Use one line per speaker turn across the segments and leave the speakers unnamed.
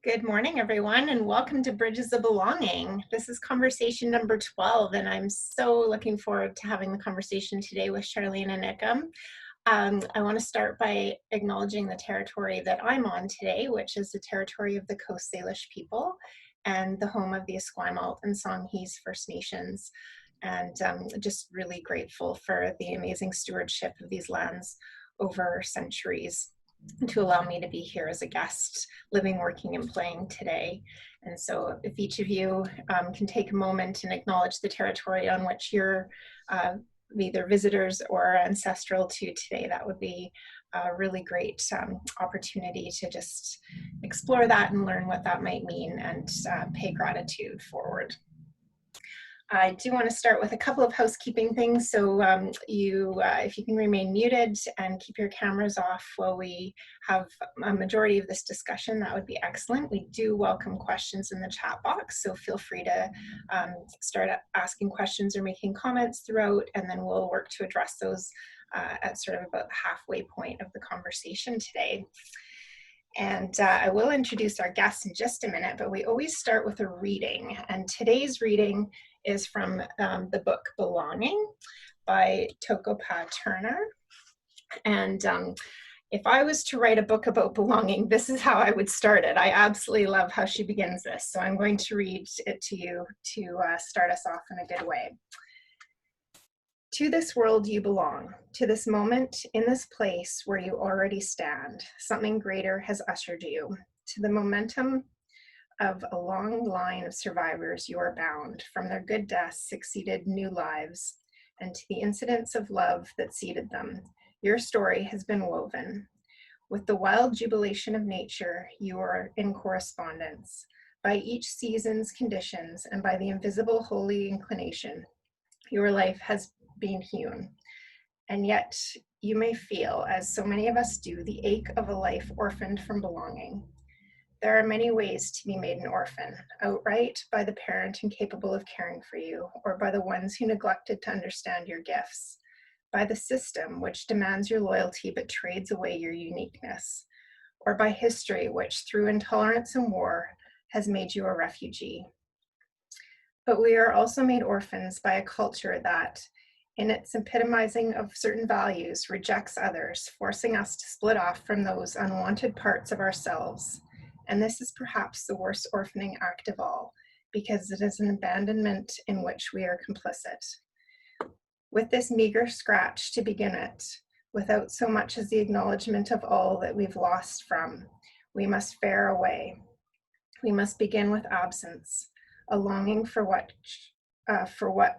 Good morning, everyone, and welcome to Bridges of Belonging. This is conversation number 12, and I'm so looking forward to having the conversation today with Charlene and Ikem. I want to start by acknowledging the territory that I'm on today, which is the territory of the Coast Salish people and the home of the Esquimalt and Songhees First Nations. And just really grateful for the amazing stewardship of these lands over centuries to allow me to be here as a guest, living, working, and playing today. And so if each of you can take a moment and acknowledge the territory on which you're either visitors or ancestral to today, that would be a really great opportunity to just explore that and learn what that might mean and pay gratitude forward. I do want to start with a couple of housekeeping things. So if you can remain muted and keep your cameras off while we have a majority of this discussion, that would be excellent. We do welcome questions in the chat box, so feel free to start asking questions or making comments throughout, and then we'll work to address those at sort of about the halfway point of the conversation today. And I will introduce our guests in just a minute, but we always start with a reading. And today's reading is from the book Belonging by Tokopa Turner. And if I was to write a book about belonging, this is how I would start it. I absolutely love how she begins this. So I'm going to read it to you to start us off in a good way. To this world you belong, to this moment, in this place where you already stand. Something greater has ushered you. To the momentum of a long line of survivors you are bound. From their good deaths succeeded new lives, and to the incidents of love that seeded them. Your story has been woven. With the wild jubilation of nature, you are in correspondence. By each season's conditions and by the invisible holy inclination, your life has been hewn. And yet you may feel, as so many of us do, the ache of a life orphaned from belonging. There are many ways to be made an orphan, outright by the parent incapable of caring for you, or by the ones who neglected to understand your gifts, by the system which demands your loyalty but trades away your uniqueness, or by history which, through intolerance and war, has made you a refugee. But we are also made orphans by a culture that, in its epitomizing of certain values, rejects others, forcing us to split off from those unwanted parts of ourselves. And this is perhaps the worst orphaning act of all, because it is an abandonment in which we are complicit. With this meager scratch to begin it, without so much as the acknowledgement of all that we've lost from, we must fare away. We must begin with absence, a longing for what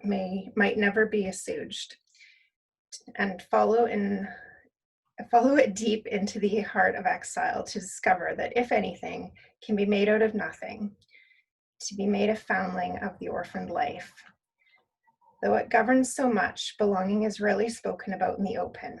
might never be assuaged, and follow it deep into the heart of exile to discover that, if anything, can be made out of nothing, to be made a foundling of the orphaned life. Though it governs so much, belonging is rarely spoken about in the open.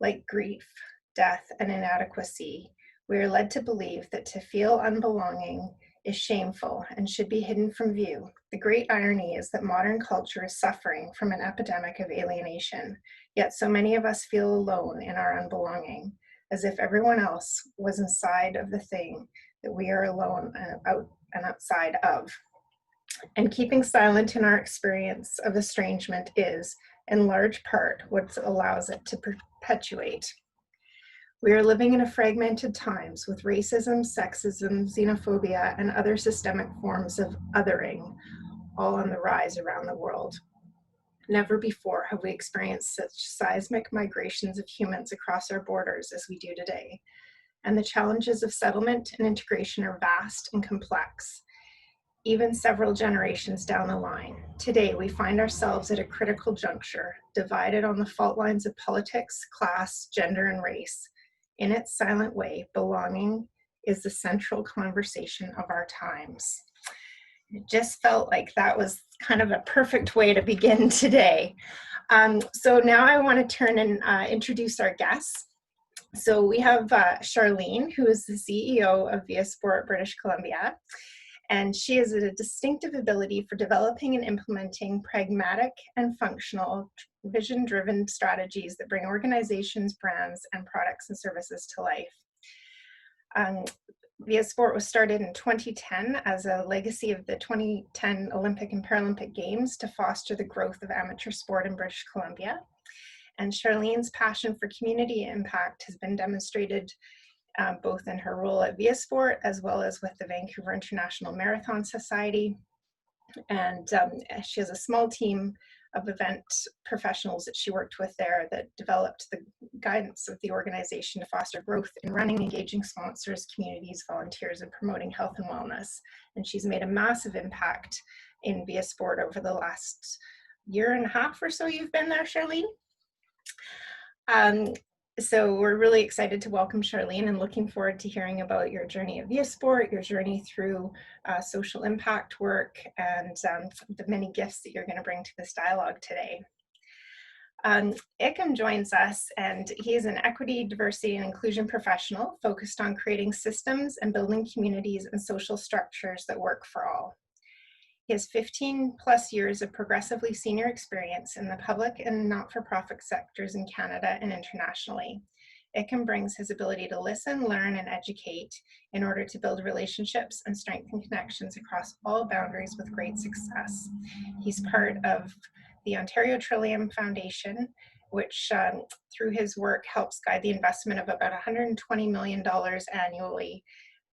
Like grief, death, and inadequacy, we are led to believe that to feel unbelonging is shameful and should be hidden from view. The great irony is that modern culture is suffering from an epidemic of alienation, yet so many of us feel alone in our unbelonging, as if everyone else was inside of the thing that we are alone and outside of. And keeping silent in our experience of estrangement is, in large part, what allows it to perpetuate. We are living in a fragmented times with racism, sexism, xenophobia, and other systemic forms of othering all on the rise around the world. Never before have we experienced such seismic migrations of humans across our borders as we do today. And the challenges of settlement and integration are vast and complex, even several generations down the line. Today, we find ourselves at a critical juncture, divided on the fault lines of politics, class, gender, and race. In its silent way, belonging is the central conversation of our times. It just felt like that was kind of a perfect way to begin today. So now I want to turn and introduce our guests. So we have Charlene, who is the CEO of Via Sport British Columbia. And she has a distinctive ability for developing and implementing pragmatic and functional, vision-driven strategies that bring organizations, brands, and products and services to life. Um, Via Sport was started in 2010 as a legacy of the 2010 Olympic and Paralympic Games to foster the growth of amateur sport in British Columbia. And Charlene's passion for community impact has been demonstrated both in her role at Via Sport as well as with the Vancouver International Marathon Society. And she has a small team of event professionals that she worked with there that developed the guidance of the organization to foster growth in running, engaging sponsors, communities, volunteers, and promoting health and wellness. And she's made a massive impact in Via Sport over the last year and a half or so you've been there, Charlene. So we're really excited to welcome Charlene and looking forward to hearing about your journey at Via Sport, your journey through social impact work, and the many gifts that you're going to bring to this dialogue today. Ikem joins us, and he is an equity, diversity, and inclusion professional focused on creating systems and building communities and social structures that work for all. He has 15 plus years of progressively senior experience in the public and not-for-profit sectors in Canada and internationally. Ikem brings his ability to listen, learn, and educate in order to build relationships and strengthen connections across all boundaries with great success. He's part of the Ontario Trillium Foundation, which through his work helps guide the investment of about $120 million annually.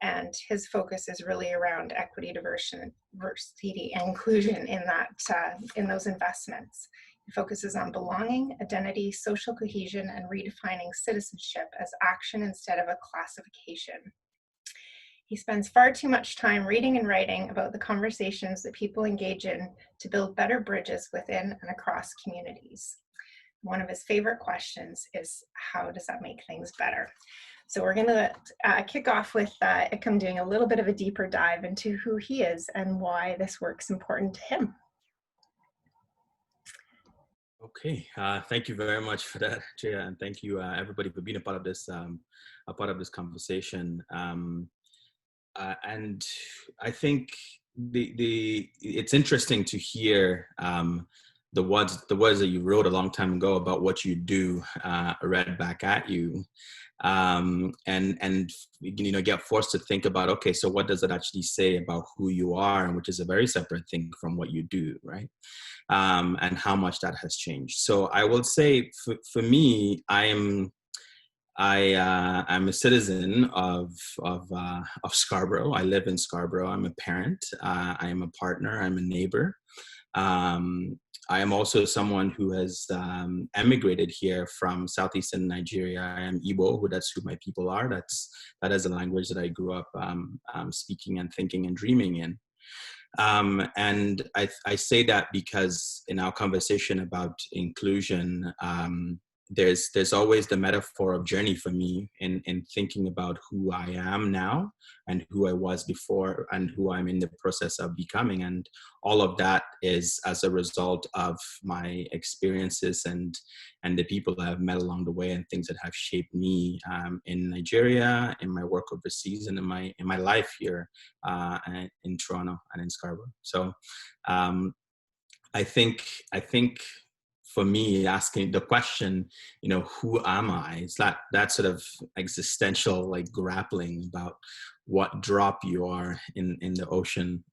And his focus is really around equity, diversity, and inclusion in those investments. He focuses on belonging, identity, social cohesion, and redefining citizenship as action instead of a classification. He spends far too much time reading and writing about the conversations that people engage in to build better bridges within and across communities. One of his favorite questions is, how does that make things better? So we're going to kick off with Ikem doing a little bit of a deeper dive into who he is and why this work's important to him.
Okay, thank you very much for that, Jaya, and thank you everybody for being a part of this conversation. And I think it's interesting to hear the words that you wrote a long time ago about what you do read back at you. And you know, get forced to think about, okay, so what does it actually say about who you are, and which is a very separate thing from what you do, right? And how much that has changed. So I will say, for me, I'm a citizen of Scarborough. I live in Scarborough. I'm a parent. I am a partner. I'm a neighbor. I am also someone who has emigrated here from southeastern Nigeria. I am Igbo, that's who my people are. That is a language that I grew up speaking and thinking and dreaming in. And I say that because in our conversation about inclusion, there's always the metaphor of journey for me in thinking about who I am now and who I was before and who I'm in the process of becoming. And all of that is as a result of my experiences and the people that I've met along the way and things that have shaped me in Nigeria, in my work overseas, and in my life here in Toronto and in Scarborough. So I think for me, asking the question, you know, who am I? It's that sort of existential, like, grappling about what drop you are in the ocean.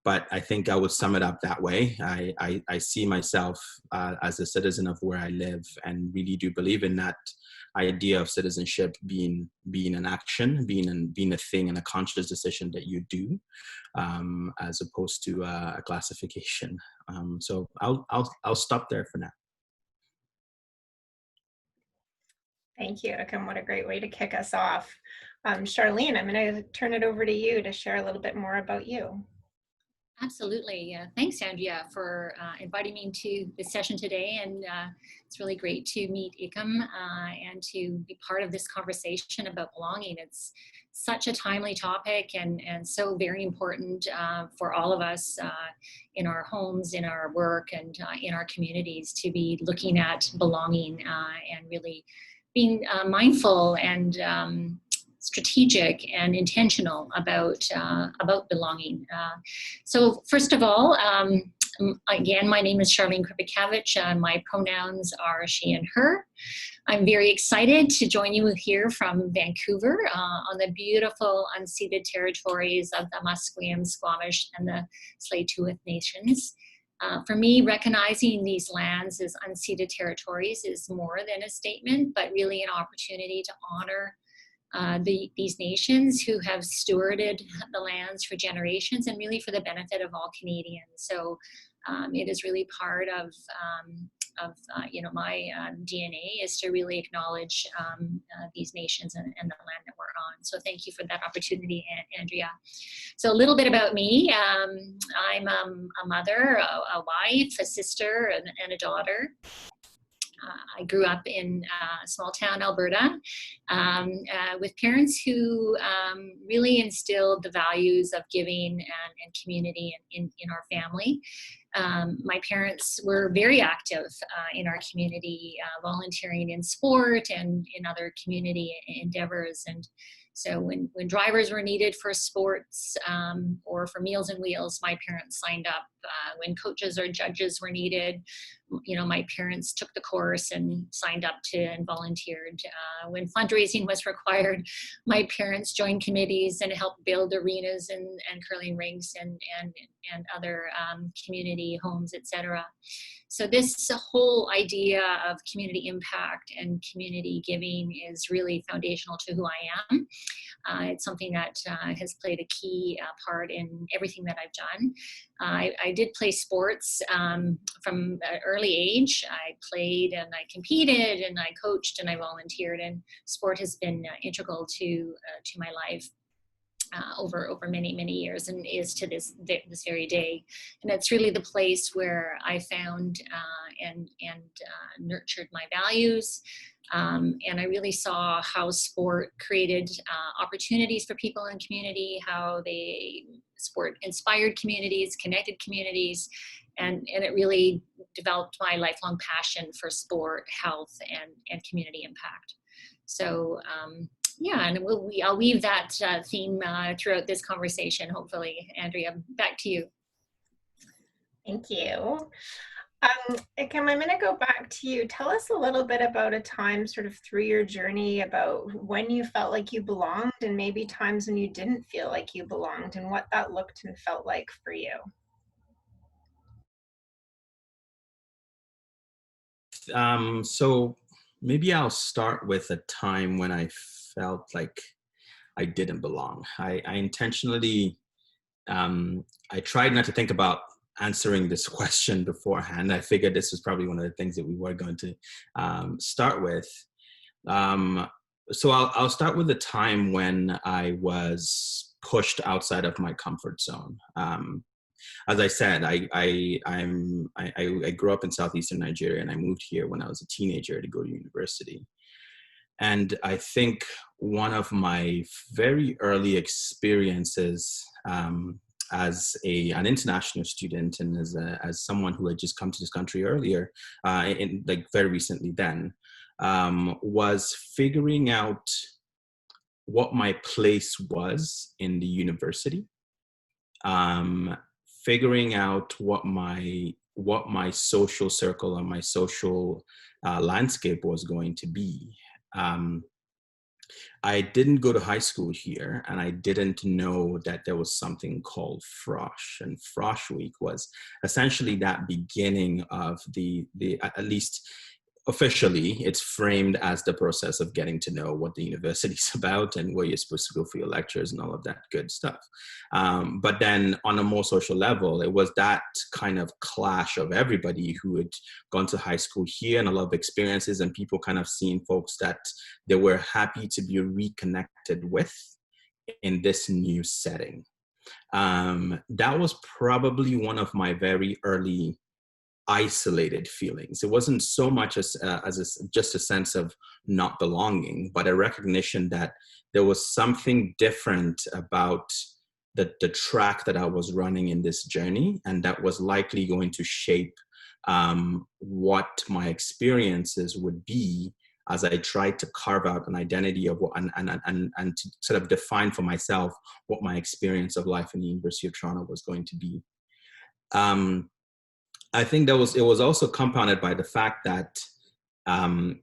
But I think I would sum it up that way. I see myself as a citizen of where I live, and really do believe in that idea of citizenship being an action, being a thing and a conscious decision that you do, as opposed to a classification. So I'll stop there for now.
Thank you, Ikem. What a great way to kick us off. Charlene, I'm going to turn it over to you to share a little bit more about you.
Absolutely. Thanks, Andrea, for inviting me to this session today. And it's really great to meet Ikem and to be part of this conversation about belonging. It's such a timely topic and so very important for all of us in our homes, in our work, and in our communities to be looking at belonging and really being mindful and strategic and intentional about belonging. So first of all, Again, my name is Charlene Krepiakevich, and my pronouns are she and her. I'm very excited to join you here from Vancouver on the beautiful unceded territories of the Musqueam, Squamish, and the Tsleil-Waututh Nations. For me, recognizing these lands as unceded territories is more than a statement, but really an opportunity to honor these nations who have stewarded the lands for generations and really for the benefit of all Canadians. So it is really part of my DNA is to really acknowledge these nations and the land that we're on. So thank you for that opportunity, Andrea. So a little bit about me. I'm a mother, a wife, a sister, and a daughter. I grew up in small town Alberta with parents who really instilled the values of giving and community in our family. My parents were very active in our community, volunteering in sport and in other community endeavors. And so when drivers were needed for sports or for Meals and Wheels, my parents signed up. When coaches or judges were needed, my parents took the course and signed up and volunteered. When fundraising was required, my parents joined committees and helped build arenas and curling rinks and other community homes, etc. So this whole idea of community impact and community giving is really foundational to who I am. It's something that has played a key part in everything that I've done. I did play sports from an early age. I played and I competed and I coached and I volunteered, and sport has been integral to my life. Over many years, and is to this very day. And it's really the place where I found and nurtured my values. And I really saw how sport created opportunities for people in community, how sport inspired communities, connected communities, and it really developed my lifelong passion for sport, health, and community impact. So yeah, and I'll weave that theme throughout this conversation, hopefully. Andrea, back to you.
Thank you. Ikem, I'm going to go back to you. Tell us a little bit about a time sort of through your journey about when you felt like you belonged and maybe times when you didn't feel like you belonged and what that looked and felt like for you.
So maybe I'll start with a time when I felt like I didn't belong. I intentionally, I tried not to think about answering this question beforehand. I figured this was probably one of the things that we were going to start with. So I'll start with the time when I was pushed outside of my comfort zone. As I said, I grew up in southeastern Nigeria, and I moved here when I was a teenager to go to university. And I think one of my very early experiences as an international student and as someone who had just come to this country earlier, very recently then, was figuring out what my place was in the university. Figuring out what my social circle and my social landscape was going to be. I didn't go to high school here, and I didn't know that there was something called Frosh. And Frosh Week was essentially that beginning of the at least officially, it's framed as the process of getting to know what the university is about and where you're supposed to go for your lectures and all of that good stuff. But then on a more social level, it was that kind of clash of everybody who had gone to high school here and a lot of experiences, and people kind of seeing folks that they were happy to be reconnected with in this new setting. That was probably one of my very early isolated feelings. It wasn't so much as just a sense of not belonging, but a recognition that there was something different about the track that I was running in this journey, and that was likely going to shape what my experiences would be as I tried to carve out an identity of what and to sort of define for myself what my experience of life in the University of Toronto was going to be. I think it was also compounded by the fact that um,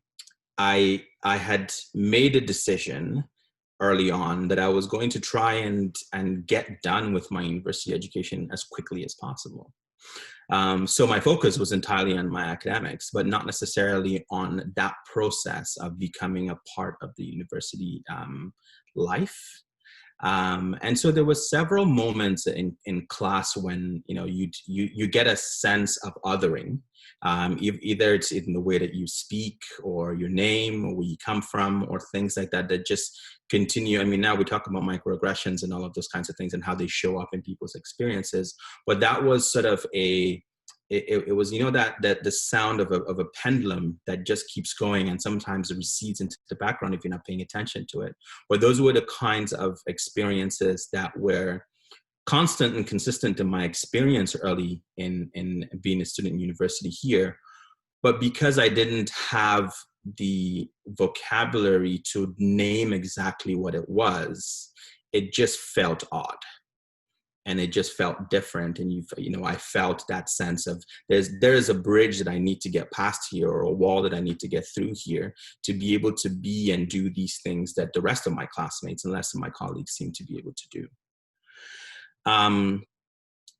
I had made a decision early on that I was going to try and get done with my university education as quickly as possible. So my focus was entirely on my academics, but not necessarily on that process of becoming a part of the university life. And so there were several moments in class when you get a sense of othering. Either it's in the way that you speak or your name or where you come from or things like that that just continue. I mean, now we talk about microaggressions and all of those kinds of things and how they show up in people's experiences. But that was sort of it was, that the sound of a pendulum that just keeps going and sometimes it recedes into the background if you're not paying attention to it. But those were the kinds of experiences that were constant and consistent in my experience early in being a student in university here. But because I didn't have the vocabulary to name exactly what it was, it just felt odd. And it just felt different. And I felt that sense of there's a bridge that I need to get past here, or a wall that I need to get through here to be able to be and do these things that the rest of my classmates and the rest of my colleagues seem to be able to do.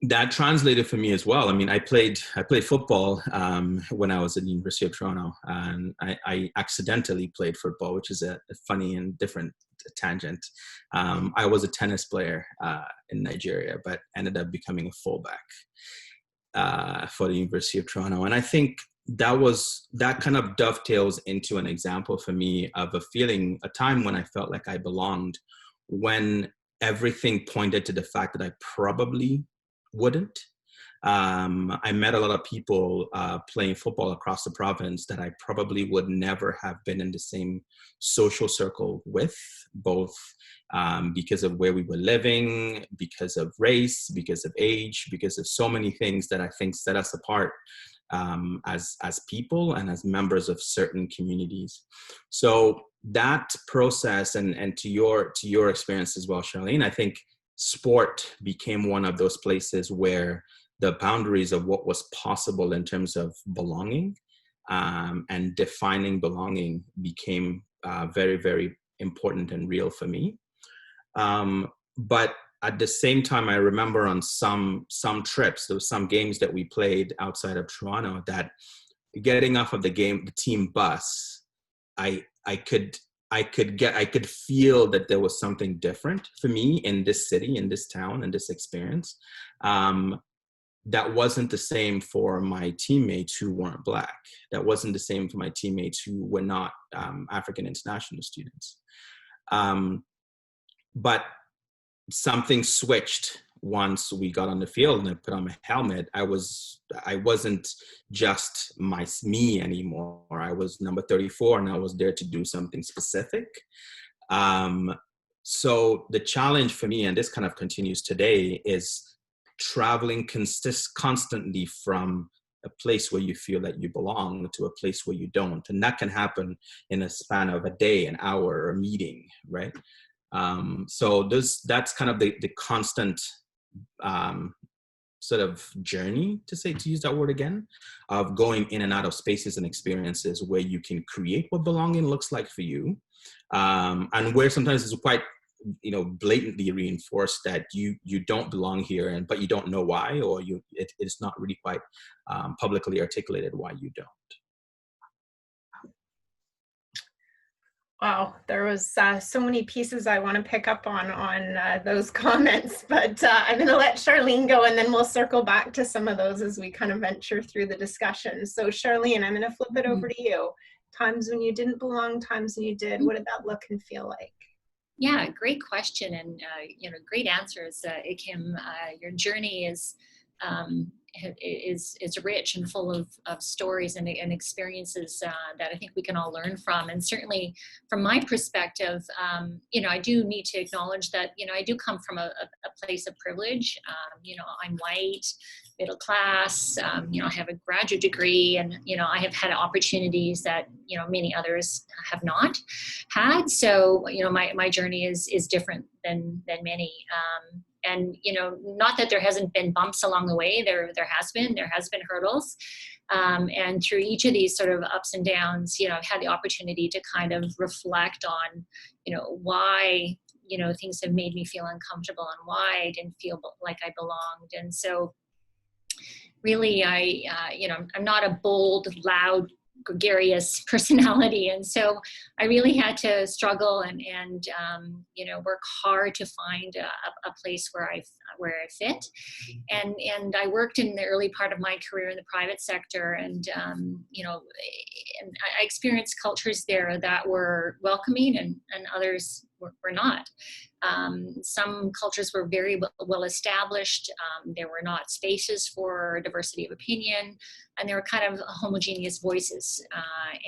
That translated for me as well. I mean, I played football when I was at the University of Toronto, and I accidentally played football, which is a funny and different tangent. I was a tennis player in Nigeria, but ended up becoming a fullback for the University of Toronto. And I think that kind of dovetails into an example for me of a time when I felt like I belonged, when everything pointed to the fact that I probably wouldn't. I met a lot of people playing football across the province that I probably would never have been in the same social circle with, both because of where we were living, because of race, because of age, because of so many things that I think set us apart as people and as members of certain communities. So that process, and to your experience as well, Charlene, I think sport became one of those places where the boundaries of what was possible in terms of belonging and defining belonging became very, very important and real for me. But at the same time, I remember on some trips, there was some games that we played outside of Toronto that getting off of the team bus, I could feel that there was something different for me in this city, in this town, in this experience. That wasn't the same for my teammates who weren't Black. That wasn't the same for my teammates who were not African international students. But something switched once we got on the field and I put on my helmet. I wasn't just me anymore. I was number 34 and I was there to do something specific. So the challenge for me, and this kind of continues today, is traveling constantly from a place where you feel that you belong to a place where you don't. And that can happen in a span of a day, an hour, or a meeting, right? So that's kind of the constant sort of journey, to use that word again, of going in and out of spaces and experiences where you can create what belonging looks like for you, and where sometimes it's quite blatantly reinforced that you don't belong here, but you don't know why, or it's not really quite publicly articulated why you don't.
Wow, there was so many pieces I want to pick up on those comments, but I'm going to let Charlene go, and then we'll circle back to some of those as we kind of venture through the discussion. So Charlene, I'm going to flip it over to you. Times when you didn't belong, times when you did. What did that look and feel like?
Yeah, great question, and great answers, Ikem. Your journey is rich and full of stories and experiences that I think we can all learn from. And certainly from my perspective, I do need to acknowledge that, I do come from a place of privilege. I'm white, middle class, I have a graduate degree, and, I have had opportunities that, many others have not had. So, my journey is different than many. and, you know, not that there hasn't been bumps along the way, there has been hurdles. And through each of these sort of ups and downs, you know, I've had the opportunity to kind of reflect on, you know, why, you know, things have made me feel uncomfortable and why I didn't feel like I belonged. And so really, you know, I'm not a bold, loud, gregarious personality. And so I really had to struggle and you know, work hard to find a place where I fit. And I worked in the early part of my career in the private sector, and you know, and I experienced cultures there that were welcoming, and others were not. Some cultures were very well established. There were not spaces for diversity of opinion, and there were kind of homogeneous voices.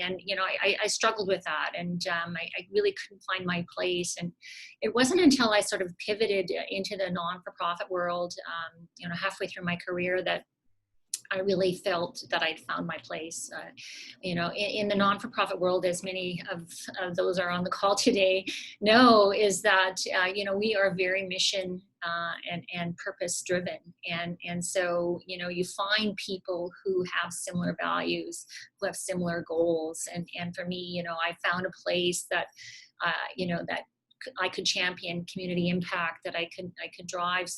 And, you know, I struggled with that, and I really couldn't find my place. And it wasn't until I sort of pivoted into the non-for-profit world, you know, halfway through my career, that I really felt that I'd found my place. You know, in the non-for-profit world, as many of those are on the call today know, is that, you know, we are very mission and purpose driven. And so, you know, you find people who have similar values, who have similar goals. And for me, you know, I found a place that, you know, that I could champion community impact, that I could drive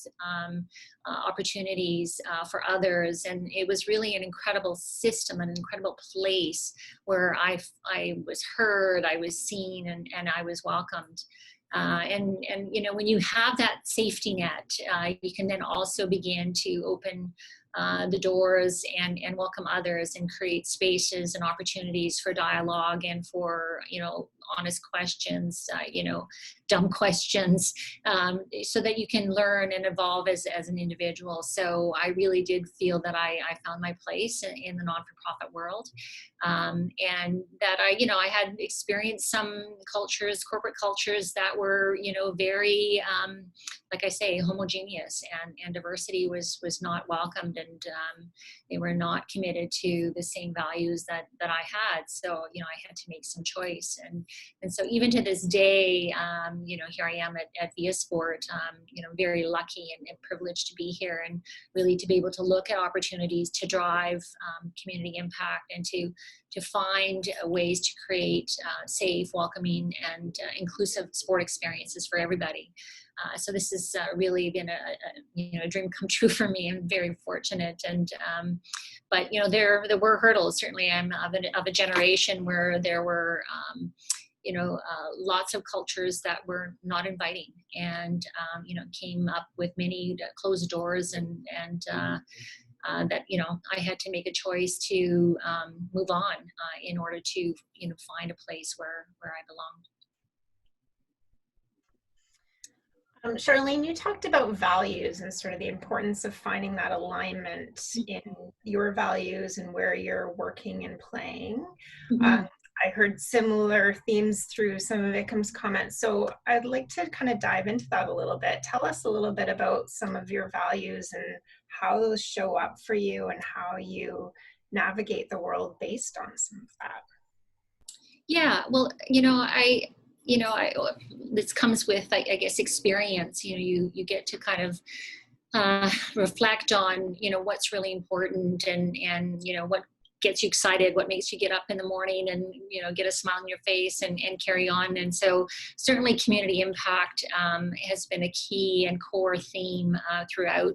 opportunities for others. And it was really an incredible system, an incredible place where I was heard, I was seen, and I was welcomed. And you know, when you have that safety net, you can then also begin to open the doors and welcome others, and create spaces and opportunities for dialogue and for, you know, honest questions, you know, dumb questions, so that you can learn and evolve as an individual. So I really did feel that I found my place in the non-for-profit world, and that you know, I had experienced some cultures, corporate cultures, that were, you know, very, like I say, homogeneous, and diversity was not welcomed, and they were not committed to the same values that I had. So, you know, I had to make some choice, and so even to this day, you know, here I am at Via Sport, you know, very lucky and privileged to be here, and really to be able to look at opportunities to drive community impact, and to find ways to create safe, welcoming, and inclusive sport experiences for everybody. So this has really been a dream come true for me. I'm very fortunate, and but you know, there were hurdles. Certainly, I'm of a generation where there were you know, lots of cultures that were not inviting, and you know, came up with many closed doors, and that, you know, I had to make a choice to move on in order to, you know, find a place where I belonged.
Charlene, you talked about values and sort of the importance of finding that alignment in your values and where you're working and playing.
Mm-hmm.
I heard similar themes through some of Ikem's comments, so I'd like to kind of dive into that a little bit. Tell us a little bit about some of your values and how those show up for you, and how you navigate the world based on some of that.
Yeah, well, you know, this comes with, I guess, experience. You know, you get to kind of reflect on, you know, what's really important, and you know, what gets you excited, what makes you get up in the morning and, you know, get a smile on your face and carry on. And so certainly community impact has been a key and core theme throughout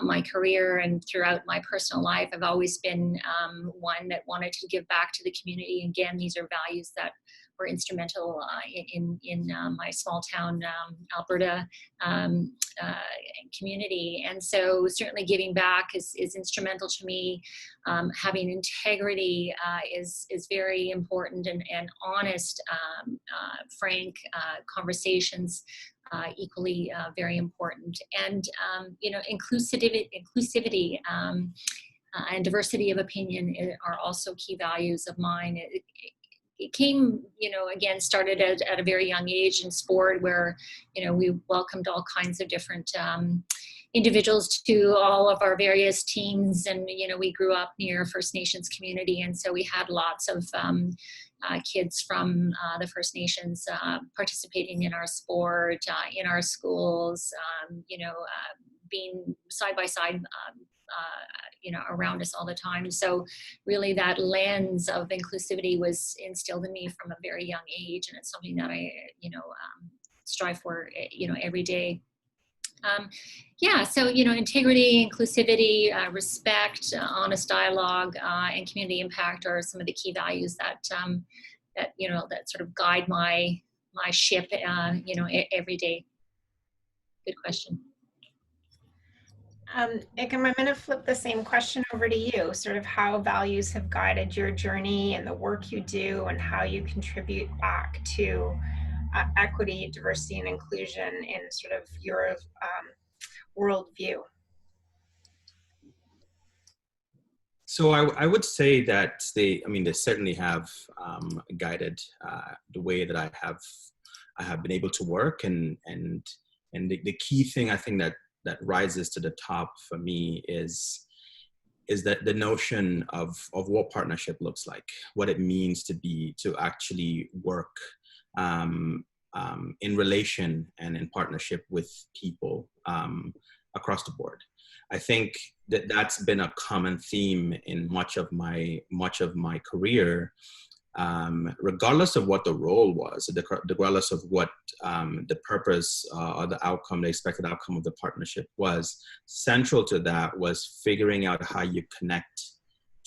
my career and throughout my personal life. I've always been one that wanted to give back to the community. Again, these are values that were instrumental in my small town Alberta community. And so certainly giving back is instrumental to me. Having integrity is very important, and honest, frank conversations equally very important. And you know, inclusivity and diversity of opinion are also key values of mine. It came, you know, again, started at a very young age in sport, where, you know, we welcomed all kinds of different individuals to all of our various teams. And, you know, we grew up near First Nations community. And so we had lots of, kids from the First Nations participating in our sport, in our schools, being side by side, around us all the time. So really that lens of inclusivity was instilled in me from a very young age. And it's something that I, strive for, every day. So, integrity, inclusivity, respect, honest dialogue, and community impact are some of the key values that sort of guide my ship, every day. Good question.
Ikem, I'm going to flip the same question over to you, sort of how values have guided your journey and the work you do and how you contribute back to equity, diversity, and inclusion in sort of your worldview.
So I would say that they certainly have guided the way that I have been able to work, and the key thing I think that rises to the top for me is that the notion of what partnership looks like, what it means to actually work in relation and in partnership with people across the board. I think that's been a common theme in much of my career, regardless of what the role was, regardless of what the purpose or the outcome, the expected outcome of the partnership was. Central to that was figuring out how you connect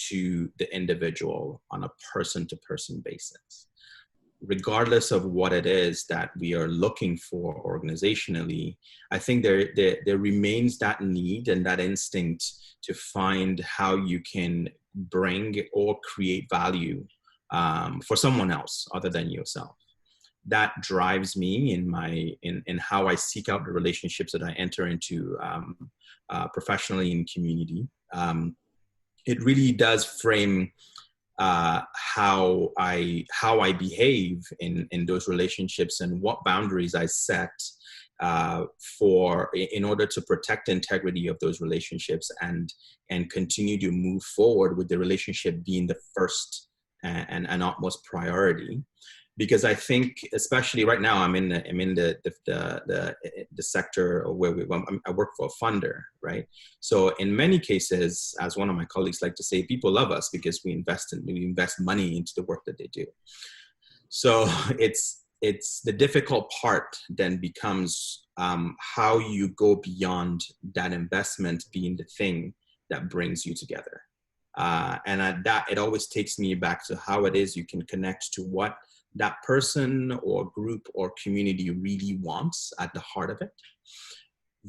to the individual on a person-to-person basis. Regardless of what it is that we are looking for organizationally, I think there remains that need and that instinct to find how you can bring or create value for someone else other than yourself. That drives me in how I seek out the relationships that I enter into professionally in community. It really does frame how I behave in those relationships and what boundaries I set in order to protect the integrity of those relationships and continue to move forward with the relationship being the first and utmost priority. Because I think, especially right now, I'm in the sector where I work for a funder, right? So in many cases, as one of my colleagues like to say, people love us because we invest money into the work that they do. So it's the difficult part then becomes how you go beyond that investment being the thing that brings you together. And that it always takes me back to how it is you can connect to what that person or group or community really wants at the heart of it.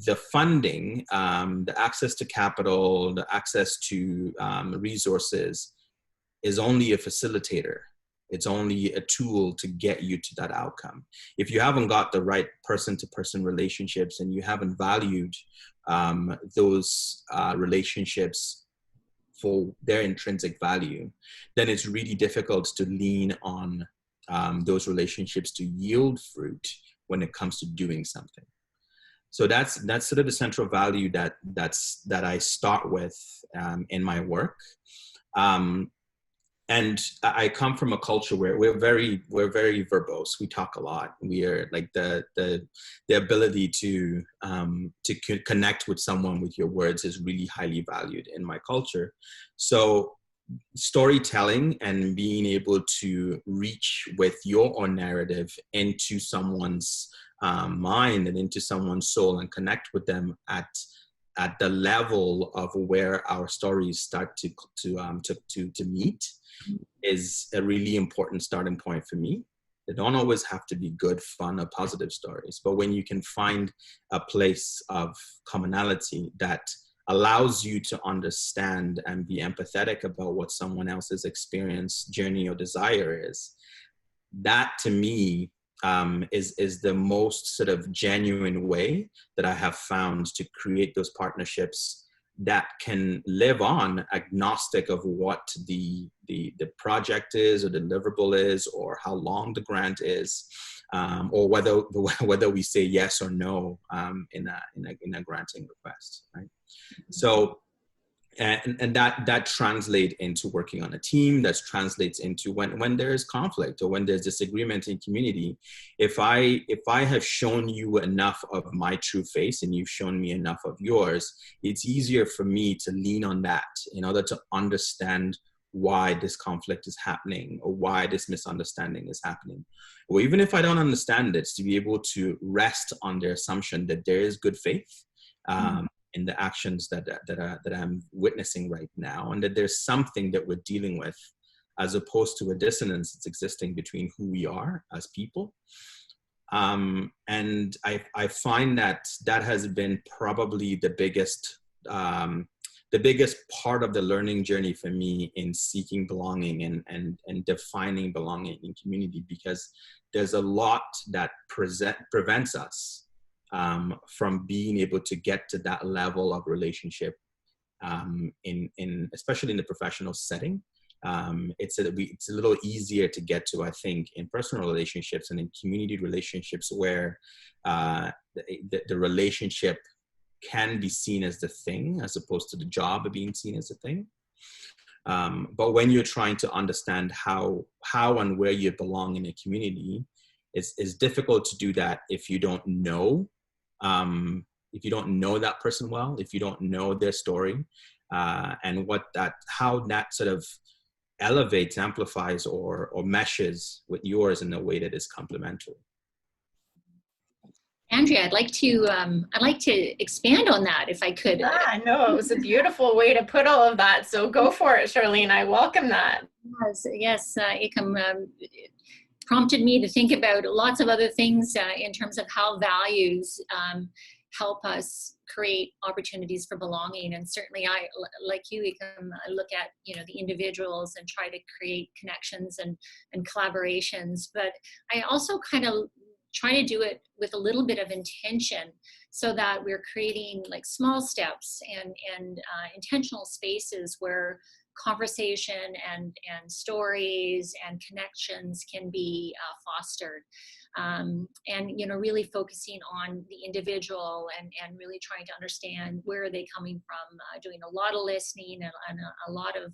The funding, the access to capital, the access to resources is only a facilitator. It's only a tool to get you to that outcome. If you haven't got the right person-to-person relationships and you haven't valued those relationships for their intrinsic value, then it's really difficult to lean on those relationships to yield fruit when it comes to doing something. So that's sort of the central value that I start with in my work. And I come from a culture where we're very verbose. We talk a lot. We are like the ability to connect with someone with your words is really highly valued in my culture. So storytelling and being able to reach with your own narrative into someone's mind and into someone's soul and connect with them at the level of where our stories start to meet is a really important starting point for me. They don't always have to be good, fun, or positive stories, but when you can find a place of commonality that allows you to understand and be empathetic about what someone else's experience, journey, or desire is, that to me is the most sort of genuine way that I have found to create those partnerships that can live on agnostic of what the project is or deliverable is or how long the grant is, or whether we say yes or no in a granting request, right? So and that translates into working on a team. That translates into when there is conflict or when there's disagreement in community. If I have shown you enough of my true face and you've shown me enough of yours, it's easier for me to lean on that in order to understand why this conflict is happening or why this misunderstanding is happening. Or even if I don't understand it, to be able to rest on the assumption that there is good faith in the actions that I'm witnessing right now, and that there's something that we're dealing with, as opposed to a dissonance that's existing between who we are as people. And I find that has been probably the biggest part of the learning journey for me in seeking belonging and defining belonging in community, because there's a lot that prevents us from being able to get to that level of relationship in especially in the professional setting. It's a little easier to get to, I think, in personal relationships and in community relationships where the relationship can be seen as the thing as opposed to the job being seen as a thing. But when you're trying to understand how and where you belong in a community, it's difficult to do that if you don't know that person well, if you don't know their story, and how that sort of elevates, amplifies, or meshes with yours in a way that is complementary.
Andrea, I'd like to expand on that if I could.
Yeah, no, it was a beautiful way to put all of that. So go for it, Charlene. I welcome that.
Yes, Ikem prompted me to think about lots of other things in terms of how values help us create opportunities for belonging. And certainly I, like you, Ikem, I look at, the individuals and try to create connections and collaborations. But I also kind of try to do it with a little bit of intention, so that we're creating like small steps and intentional spaces where conversation and stories and connections can be fostered. And really focusing on the individual and really trying to understand where are they coming from, doing a lot of listening and a lot of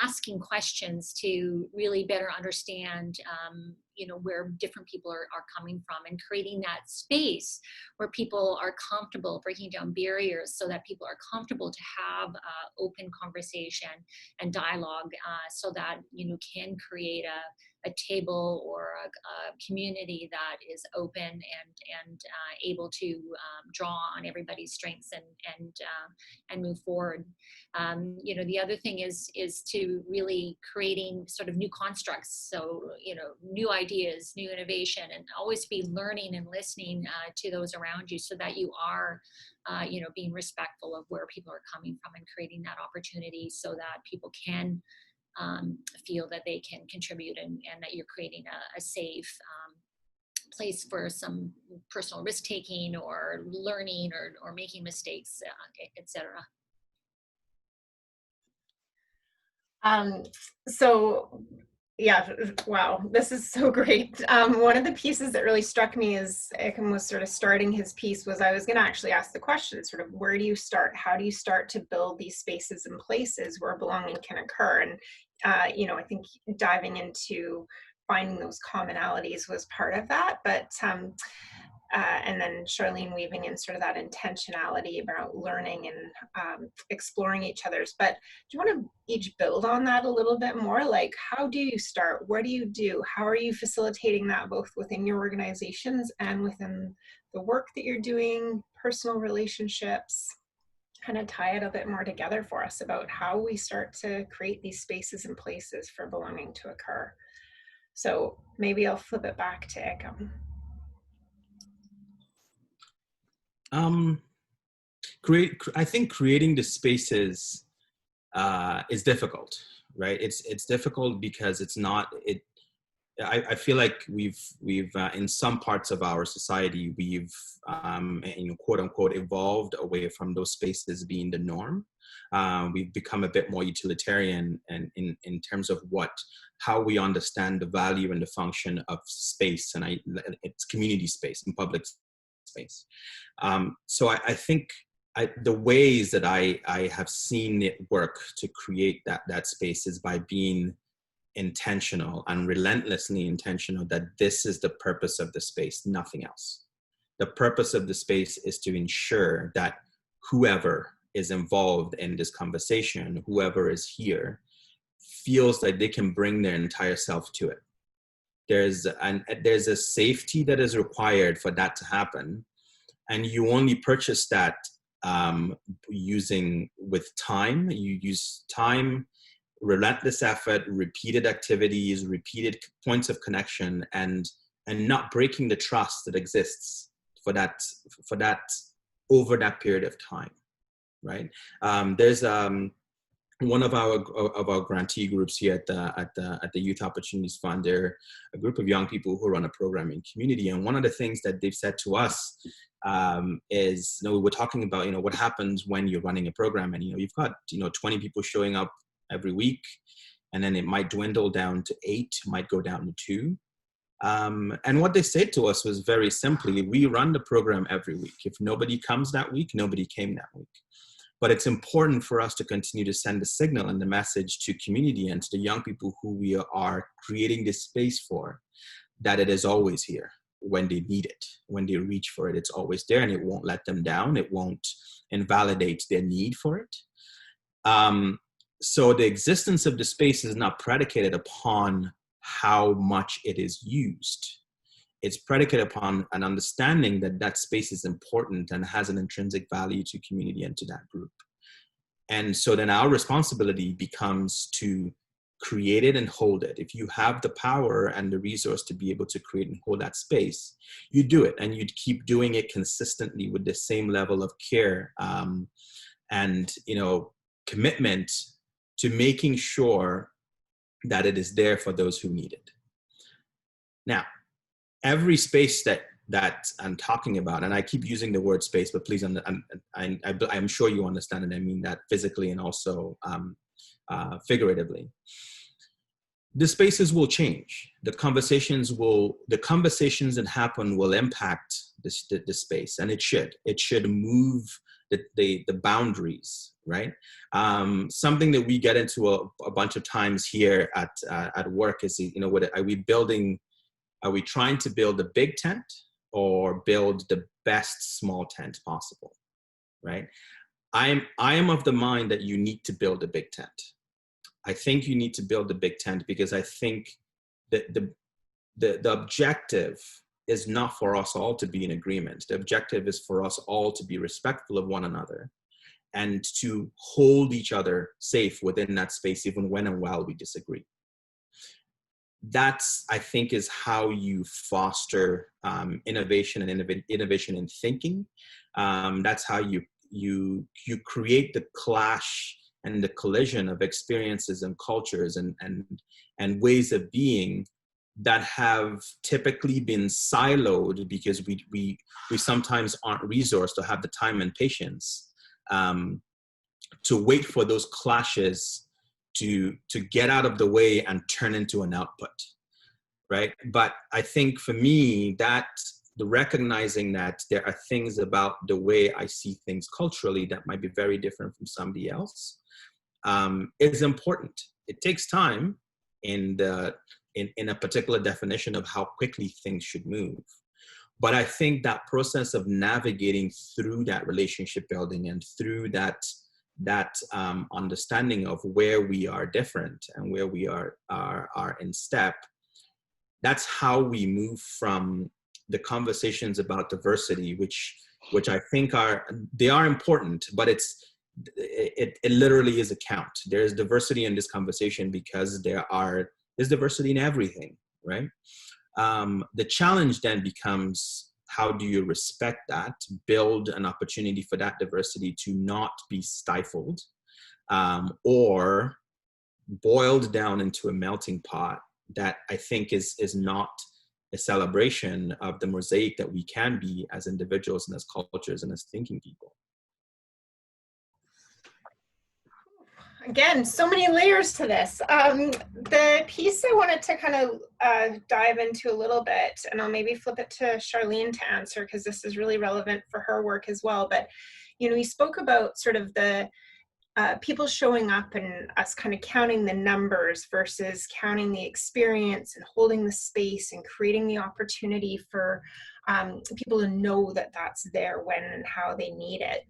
asking questions to really better understand where different people are coming from, and creating that space where people are comfortable, breaking down barriers so that people are comfortable to have open conversation and dialogue, so that can create a table or a community that is open and able to draw on everybody's strengths and move forward. The other thing is to really creating sort of new constructs, so new ideas, new innovation, and always be learning and listening to those around you, so that you are being respectful of where people are coming from, and creating that opportunity so that people can feel that they can contribute, and that you're creating a safe place for some personal risk-taking or learning or making mistakes, etc.
So yeah, wow, this is so great. One of the pieces that really struck me as Ikem was sort of starting his piece was, I was going to actually ask the question, sort of, where do you start? How do you start to build these spaces and places where belonging can occur? And, I think diving into finding those commonalities was part of that. But, and then Charlene weaving in sort of that intentionality about learning and exploring each other's. But do you want to each build on that a little bit more? Like, how do you start? What do you do? How are you facilitating that both within your organizations and within the work that you're doing, personal relationships? Kind of tie it a bit more together for us about how we start to create these spaces and places for belonging to occur. So maybe I'll flip it back to Ikem.
I think creating the spaces is difficult, right? It's difficult because I feel like we've in some parts of our society, we've quote unquote evolved away from those spaces being the norm. We've become a bit more utilitarian and in terms of how we understand the value and the function of space, and it's community space and public space. So I think the ways that I have seen it work to create that space is by being intentional and relentlessly intentional that this is the purpose of the space, nothing else. The purpose of the space is to ensure that whoever is involved in this conversation, whoever is here, feels like they can bring their entire self to it. There's a safety that is required for that to happen. And you only purchase that using with time. You use time, relentless effort, repeated activities, repeated points of connection, and not breaking the trust that exists for that over that period of time, right? There's one of our grantee groups here at the Youth Opportunities Fund. They're a group of young people who run a program in community, and one of the things that they've said to us is, we were talking about, what happens when you're running a program, and you've got 20 people showing up every week, and then it might dwindle down to 8, might go down to 2. And what they said to us was very simply, we run the program every week. If nobody comes that week, nobody came that week. But it's important for us to continue to send the signal and the message to community and to the young people who we are creating this space for, that it is always here when they need it. When they reach for it, it's always there, and it won't let them down. It won't invalidate their need for it. So the existence of the space is not predicated upon how much it is used. It's predicated upon an understanding that that space is important and has an intrinsic value to community and to that group. And so then our responsibility becomes to create it and hold it. If you have the power and the resource to be able to create and hold that space, you do it, and you'd keep doing it consistently with the same level of care and commitment to making sure that it is there for those who need it. Now, every space that I'm talking about, and I keep using the word space, but please, I'm sure you understand, and I mean that physically and also figuratively. The spaces will change. The conversations that happen will impact the space, and it should move the boundaries, right? Something that we get into a bunch of times here at work is, are we trying to build a big tent or build the best small tent possible, right? I am of the mind that you need to build a big tent. I think you need to build the big tent because I think that the objective is not for us all to be in agreement. The objective is for us all to be respectful of one another and to hold each other safe within that space, even when and while we disagree. That's, I think, is how you foster innovation and innovation in thinking. That's how you create the clash and the collision of experiences and cultures and ways of being that have typically been siloed because we sometimes aren't resourced to have the time and patience to wait for those clashes to get out of the way and turn into an output, right? But I think for me, that the recognizing that there are things about the way I see things culturally that might be very different from somebody else is important. It takes time in a particular definition of how quickly things should move. But I think that process of navigating through that relationship building and through that understanding of where we are different and where we are in step, that's how we move from the conversations about diversity, which I think are important, but it literally is a count. There's diversity in this conversation because there's diversity in everything, right? The challenge then becomes, how do you respect that, build an opportunity for that diversity to not be stifled or boiled down into a melting pot that I think is not a celebration of the mosaic that we can be as individuals and as cultures and as thinking people.
Again, so many layers to this. The piece I wanted to kind of dive into a little bit, and I'll maybe flip it to Charlene to answer because this is really relevant for her work as well. But, you know, we spoke about sort of the people showing up and us kind of counting the numbers versus counting the experience and holding the space and creating the opportunity for people to know that that's there when and how they need it.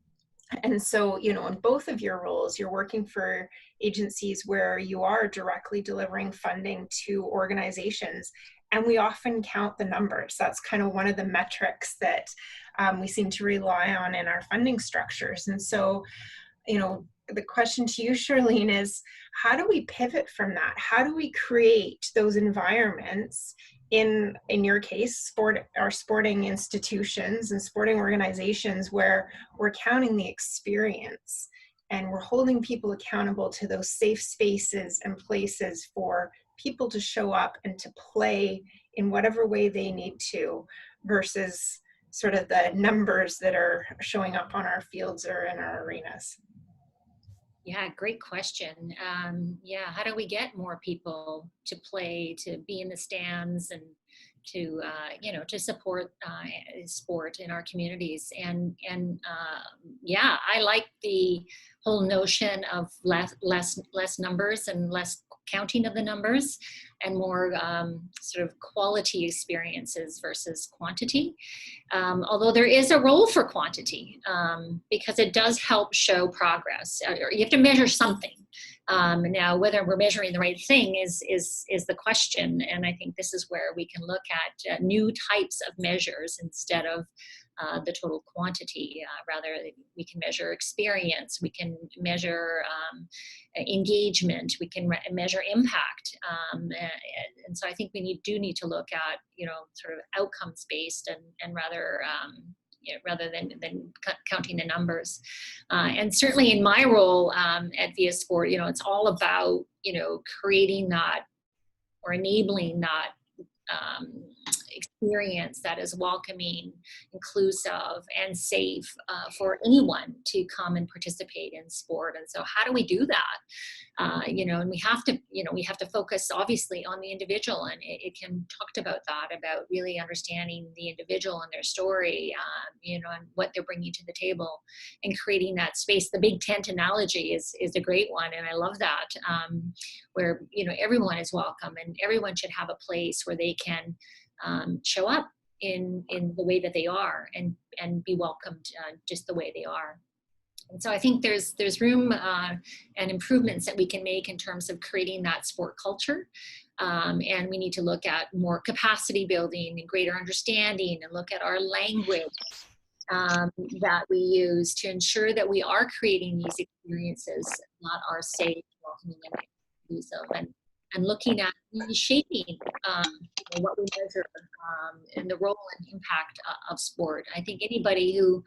And so, you know, in both of your roles, you're working for agencies where you are directly delivering funding to organizations. And we often count the numbers. That's kind of one of the metrics that we seem to rely on in our funding structures. And so, you know, the question to you, Charlene, is how do we pivot from that? How do we create those environments in your case, our sporting institutions and sporting organizations where we're counting the experience and we're holding people accountable to those safe spaces and places for people to show up and to play in whatever way they need to, versus sort of the numbers that are showing up on our fields or in our arenas?
Yeah, great question. Yeah, how do we get more people to play, to be in the stands, and to you know, to support sport in our communities? And yeah, I like the whole notion of less numbers and less counting of the numbers, and more sort of quality experiences versus quantity. Although there is a role for quantity, because it does help show progress. You have to measure something. Now, whether we're measuring the right thing is the question. And I think this is where we can look at new types of measures instead of the total quantity. Rather, we can measure experience, we can measure engagement, we can measure impact. And so I think we do need to look at, you know, sort of outcomes based, and rather you know, rather than counting the numbers. And certainly in my role at VIA Sport, you know, it's all about, you know, creating that or enabling that experience that is welcoming, inclusive, and safe for anyone to come and participate in sport. And so how do we do that? You know, and we have to focus obviously on the individual, and Ikem talked about that, about really understanding the individual and their story, you know, and what they're bringing to the table, and creating that space. The big tent analogy is a great one, and I love that, where, you know, everyone is welcome and everyone should have a place where they can show up in the way that they are, and be welcomed just the way they are. And so I think there's room and improvements that we can make in terms of creating that sport culture. And we need to look at more capacity building and greater understanding, and look at our language that we use to ensure that we are creating these experiences that are safe, welcoming, and inclusive, and looking at reshaping you know, what we measure, and the role and impact of sport. I think anybody who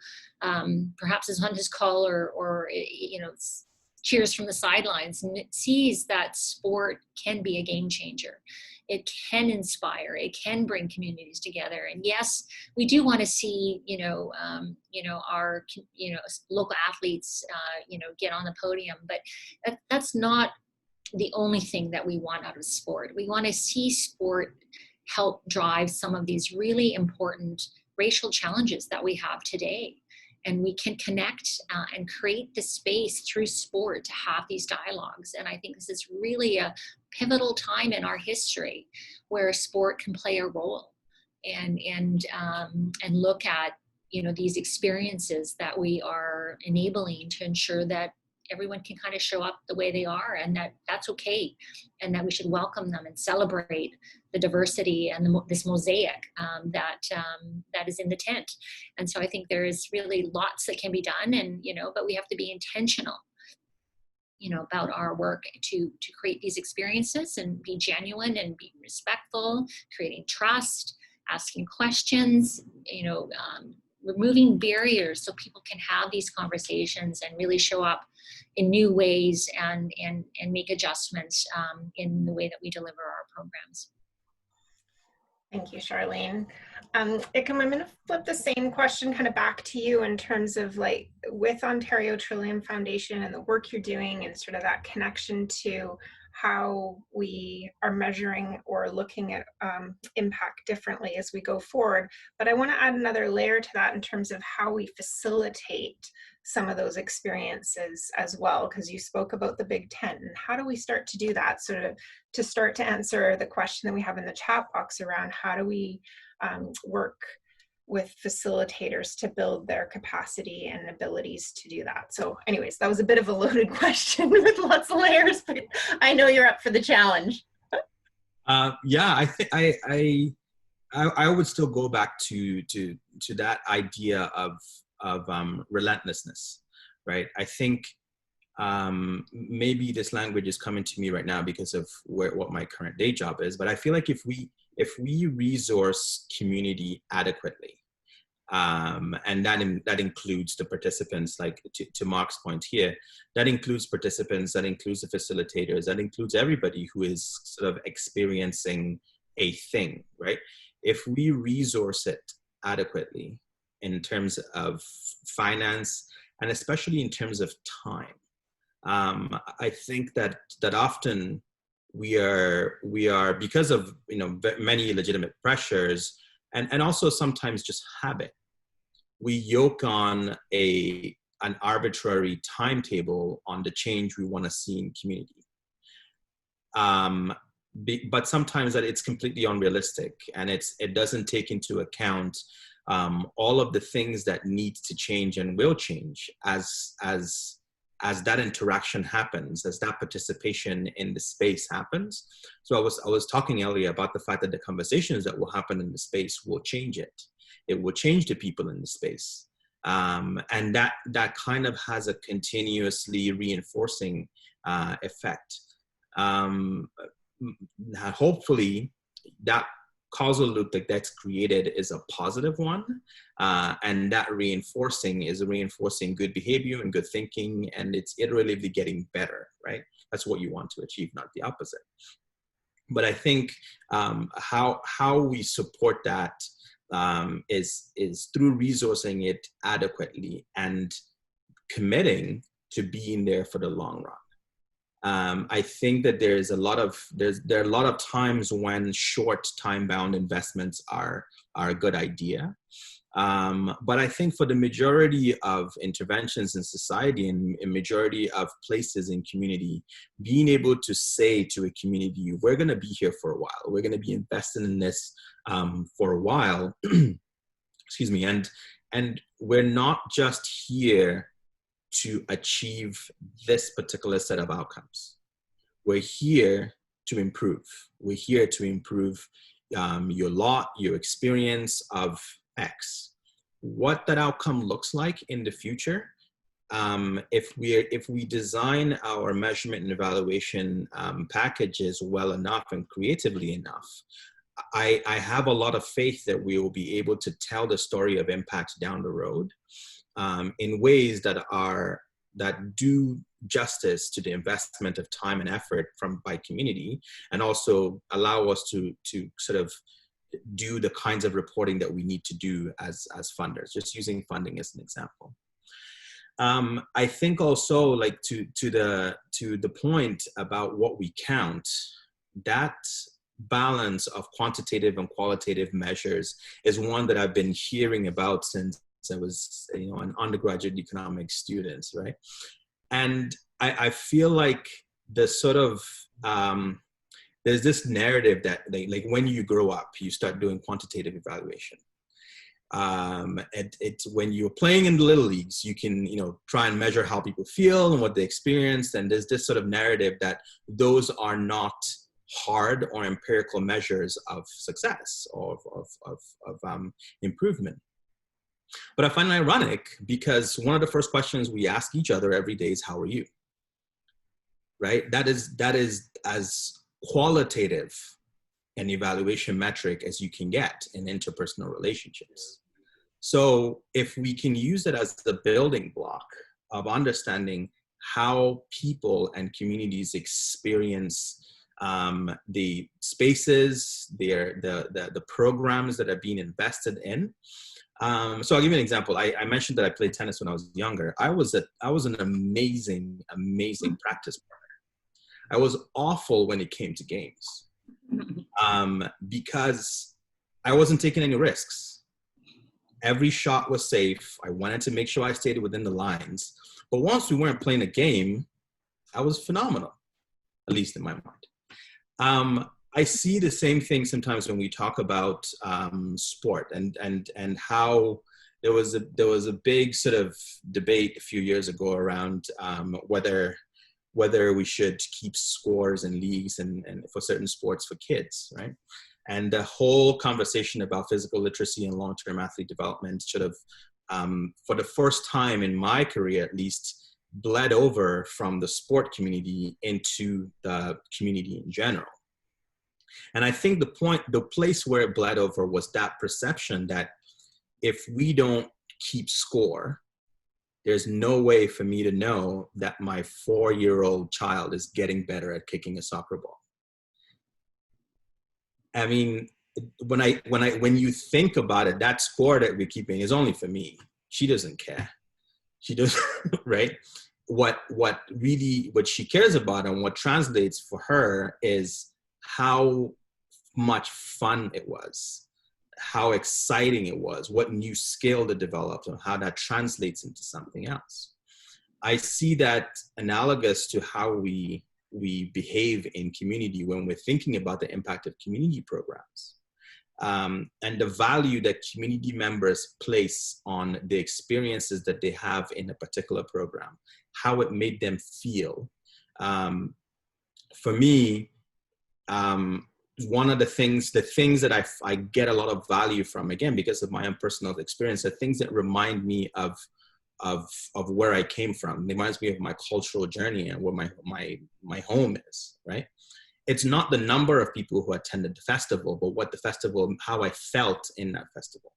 perhaps is on this call or you know, cheers from the sidelines sees that sport can be a game changer. It can inspire, it can bring communities together. And yes, we do want to see, you know, our, you know, local athletes, you know, get on the podium, but that's not the only thing that we want out of sport. We want to see sport help drive some of these really important racial challenges that we have today. And we can connect and create the space through sport to have these dialogues. And I think this is really a pivotal time in our history where sport can play a role, and look at, you know, these experiences that we are enabling to ensure that everyone can kind of show up the way they are, and that's okay, and that we should welcome them and celebrate the diversity and this mosaic that is in the tent. And so I think there is really lots that can be done, and, you know, but we have to be intentional, you know, about our work to create these experiences and be genuine and be respectful, creating trust, asking questions, you know, removing barriers so people can have these conversations and really show up in new ways, and make adjustments in the way that we deliver our programs.
Thank you, Charlene. Ikem, I'm going to flip the same question kind of back to you in terms of like with Ontario Trillium Foundation and the work you're doing and sort of that connection to how we are measuring or looking at impact differently as we go forward. But I want to add another layer to that in terms of how we facilitate some of those experiences as well, because you spoke about the big tent, and how do we start to do that, sort of to start to answer the question that we have in the chat box around how do we work with facilitators to build their capacity and abilities to do that. So anyways, that was a bit of a loaded question with lots of layers, but I know you're up for the challenge.
Yeah, I think I would still go back to that idea of relentlessness, right? I think maybe this language is coming to me right now because of what my current day job is, but I feel like if we resource community adequately, and that includes the participants, like to Mark's point here, that includes participants, that includes the facilitators, that includes everybody who is sort of experiencing a thing, right? If we resource it adequately in terms of finance and especially in terms of time, I think that often we are because of many legitimate pressures and also sometimes just habit, we yoke on an arbitrary timetable on the change we want to see in community. But sometimes that it's completely unrealistic, and it doesn't take into account all of the things that need to change and will change as that interaction happens, as that participation in the space happens. So I was talking earlier about the fact that the conversations that will happen in the space will change it. It will change the people in the space. And that kind of has a continuously reinforcing effect. Hopefully that causal loop that gets created is a positive one, and that reinforcing is reinforcing good behavior and good thinking, and it's iteratively getting better, right? That's what you want to achieve, not the opposite. But I think how we support that is through resourcing it adequately and committing to being there for the long run. I think that there are a lot of times when short time-bound investments are a good idea. But I think for the majority of interventions in society and a majority of places in community, being able to say to a community, we're going to be here for a while. We're going to be investing in this for a while. Excuse me. And we're not just here to achieve this particular set of outcomes. We're here to improve. We're here to improve your lot, your experience of X. What that outcome looks like in the future, if we design our measurement and evaluation packages well enough and creatively enough, I have a lot of faith that we will be able to tell the story of impact down the road in ways that do justice to the investment of time and effort by community, and also allow us to sort of do the kinds of reporting that we need to do as funders, just using funding as an example. I think also, like to the point about what we count, that balance of quantitative and qualitative measures is one that I've been hearing about since I was an undergraduate economics student, right? And I feel like the sort of there's this narrative that like when you grow up, you start doing quantitative evaluation. It's when you're playing in the little leagues, you can try and measure how people feel and what they experienced, and there's this sort of narrative that those are not hard or empirical measures of success or of improvement. But I find it ironic because one of the first questions we ask each other every day is, how are you? Right? That is as qualitative an evaluation metric as you can get in interpersonal relationships. So if we can use it as the building block of understanding how people and communities experience the spaces, the programs that are being invested in. So I'll give you an example. I mentioned that I played tennis when I was younger. I was an amazing practice partner. I was awful when it came to games, because I wasn't taking any risks. Every shot was safe. I wanted to make sure I stayed within the lines. But once we weren't playing a game, I was phenomenal, at least in my mind. I see the same thing sometimes when we talk about sport and how there was a big sort of debate a few years ago around whether we should keep scores and leagues and for certain sports for kids, right? And the whole conversation about physical literacy and long-term athlete development should have, for the first time in my career at least, bled over from the sport community into the community in general. And I think the place where it bled over was that perception that if we don't keep score, there's no way for me to know that my 4-year-old child is getting better at kicking a soccer ball. I mean, when you think about it, that score that we're keeping is only for me. She doesn't care. She doesn't, right? What she cares about and what translates for her is how much fun it was, how exciting it was, what new skill to develop, and how that translates into something else. I see that analogous to how we behave in community when we're thinking about the impact of community programs, and the value that community members place on the experiences that they have in a particular program, how it made them feel. For me, one of the things that I get a lot of value from, again, because of my own personal experience, are things that remind me of where I came from. It reminds me of my cultural journey and where my home is, right? It's not the number of people who attended the festival, but what the festival, how I felt in that festival.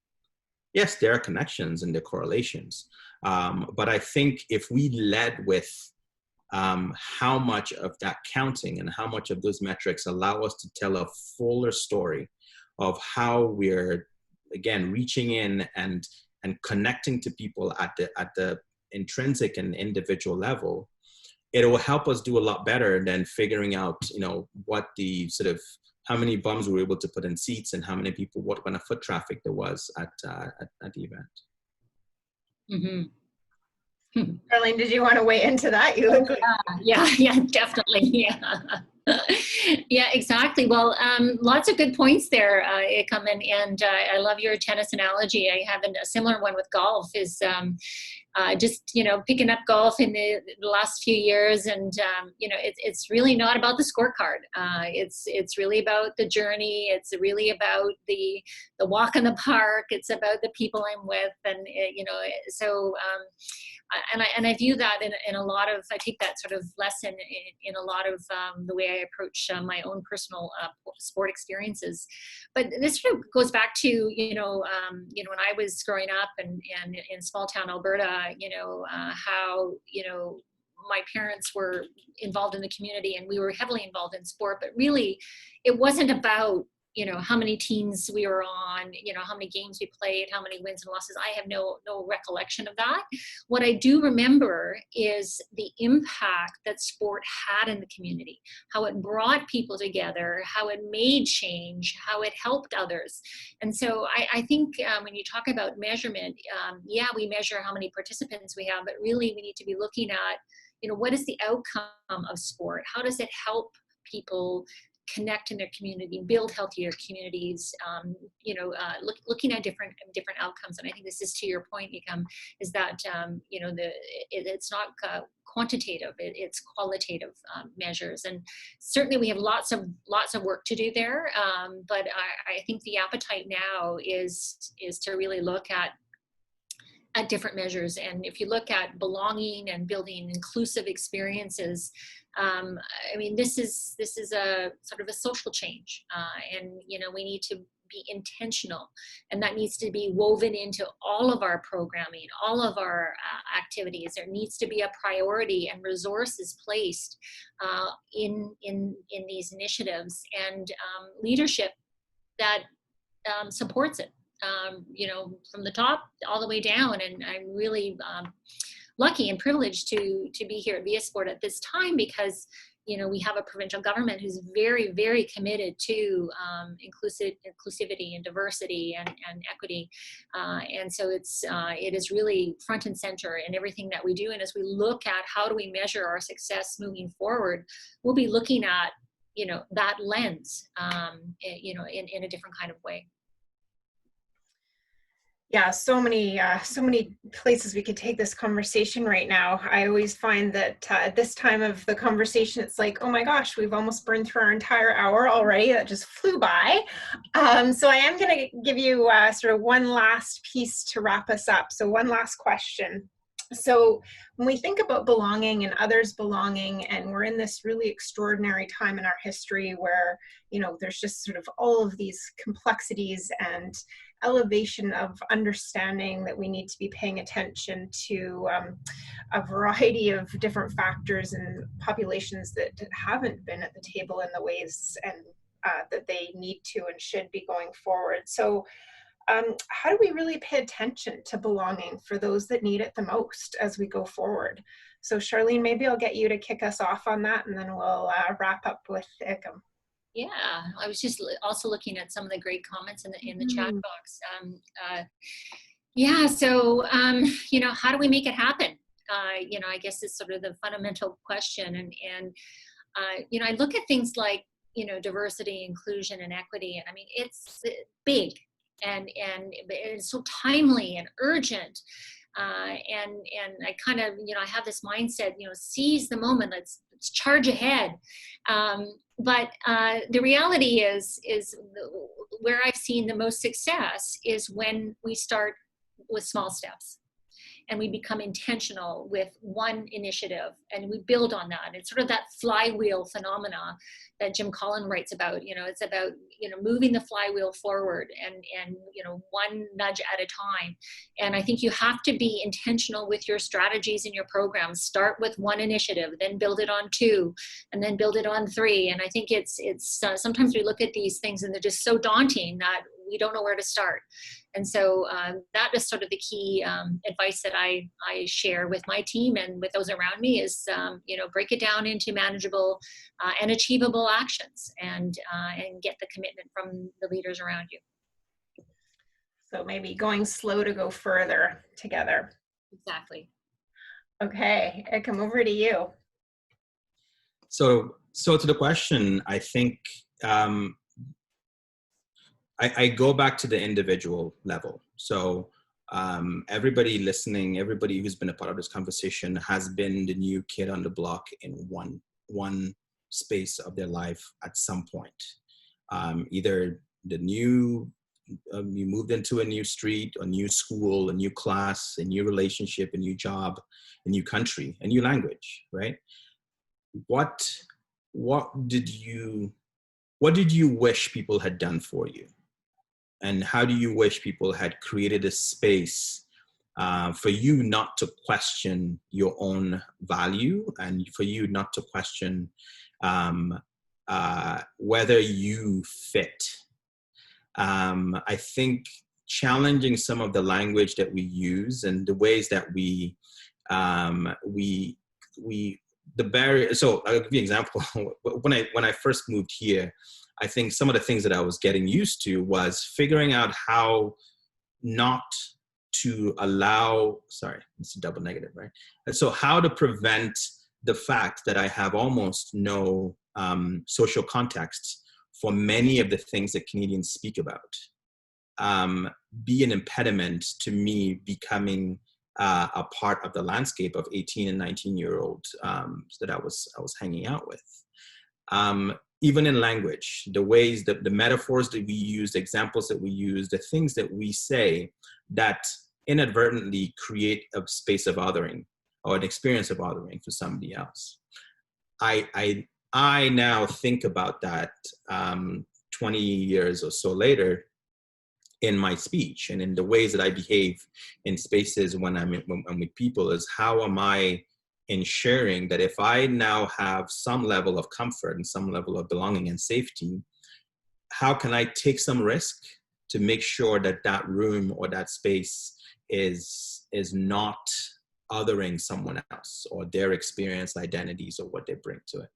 Yes, there are connections and there are correlations. But I think if we led with how much of that counting and how much of those metrics allow us to tell a fuller story of how we're, again, reaching in and connecting to people at the intrinsic and individual level, it will help us do a lot better than figuring out, what the sort of, how many bums we were able to put in seats and how many people, what kind of foot traffic there was at the event.
Mm-hmm.
Charlene, did you want to weigh into that? You look like
yeah, definitely. Yeah. Yeah, exactly. Well, lots of good points there, Ikem, and I love your tennis analogy. I have a similar one with golf, is just, picking up golf in the last few years, and it's really not about the scorecard. It's really about the journey. It's really about the walk in the park. It's about the people I'm with, and and I view that in a lot of, I take that sort of lesson in a lot of the way I approach my own personal sport experiences. But this sort of goes back to, when I was growing up and in small town Alberta, how, my parents were involved in the community and we were heavily involved in sport, but really it wasn't about, how many teams we were on, how many games we played, how many wins and losses. I have no recollection of that. What I do remember is the impact that sport had in the community, how it brought people together, how it made change, how it helped others. And so I think when you talk about measurement, we measure how many participants we have, but really we need to be looking at, what is the outcome of sport? How does it help people connect in their community, build healthier communities, looking at different outcomes. And I think this is to your point, Ikem, is that, it's not quantitative, it's qualitative measures. And certainly we have lots of work to do there. But I think the appetite now is to really look at different measures. And if you look at belonging and building inclusive experiences, this is a sort of a social change, and we need to be intentional, and that needs to be woven into all of our programming, all of our activities. There needs to be a priority and resources placed in these initiatives, and leadership that supports it, from the top all the way down. And I'm really lucky and privileged to be here at ViaSport at this time, because we have a provincial government who's very, very committed to inclusivity and diversity and equity, and so it is really front and center in everything that we do. And as we look at how do we measure our success moving forward, we'll be looking at that lens, in a different kind of way.
Yeah, so many places we could take this conversation right now. I always find that at this time of the conversation, it's like, oh my gosh, we've almost burned through our entire hour already. That just flew by. So I am going to give you sort of one last piece to wrap us up. So one last question. So when we think about belonging and others belonging, and we're in this really extraordinary time in our history where, there's just sort of all of these complexities and elevation of understanding that we need to be paying attention to a variety of different factors and populations that haven't been at the table in the ways and that they need to and should be going forward. So how do we really pay attention to belonging for those that need it the most as we go forward? So Charlene, maybe I'll get you to kick us off on that, and then we'll wrap up with Ikem.
Yeah, I was just also looking at some of the great comments in the chat box. So how do we make it happen? I guess it's sort of the fundamental question, and I look at things like diversity, inclusion, and equity, and I mean it's big, and it's so timely and urgent. And I kind of, I have this mindset, seize the moment, let's charge ahead. But the reality is where I've seen the most success is when we start with small steps, and we become intentional with one initiative, and we build on that. It's sort of that flywheel phenomena that Jim Collin writes about. It's about moving the flywheel forward, and one nudge at a time. And I think you have to be intentional with your strategies and your programs. Start with one initiative, then build it on 2, and then build it on 3. And I think it's sometimes we look at these things and they're just so daunting that we don't know where to start. And so that is sort of the key advice that I share with my team and with those around me is, break it down into manageable and achievable actions, and get the commitment from the leaders around you.
So maybe going slow to go further together.
Exactly.
Okay, I come over to you.
So to the question, I think I go back to the individual level. So everybody listening, everybody who's been a part of this conversation has been the new kid on the block in one space of their life at some point. Either you moved into a new street, a new school, a new class, a new relationship, a new job, a new country, a new language, right? What did you wish people had done for you? And how do you wish people had created a space for you not to question your own value, and for you not to question whether you fit? I think challenging some of the language that we use and the ways that the barrier. So I'll give you an example. When I first moved here, I think some of the things that I was getting used to was figuring out how not to allow, sorry, it's a double negative, right? And so how to prevent the fact that I have almost no social context for many of the things that Canadians speak about, be an impediment to me becoming a part of the landscape of 18 and 19-year-olds that I was hanging out with. Even in language, the ways that the metaphors that we use, the examples that we use, the things that we say that inadvertently create a space of othering or an experience of othering for somebody else. I now think about that 20 years or so later, in my speech and in the ways that I behave in spaces when I'm with people is how am I ensuring that if I now have some level of comfort and some level of belonging and safety, how can I take some risk to make sure that that room or that space is not othering someone else or their experience, identities, or what they bring to it.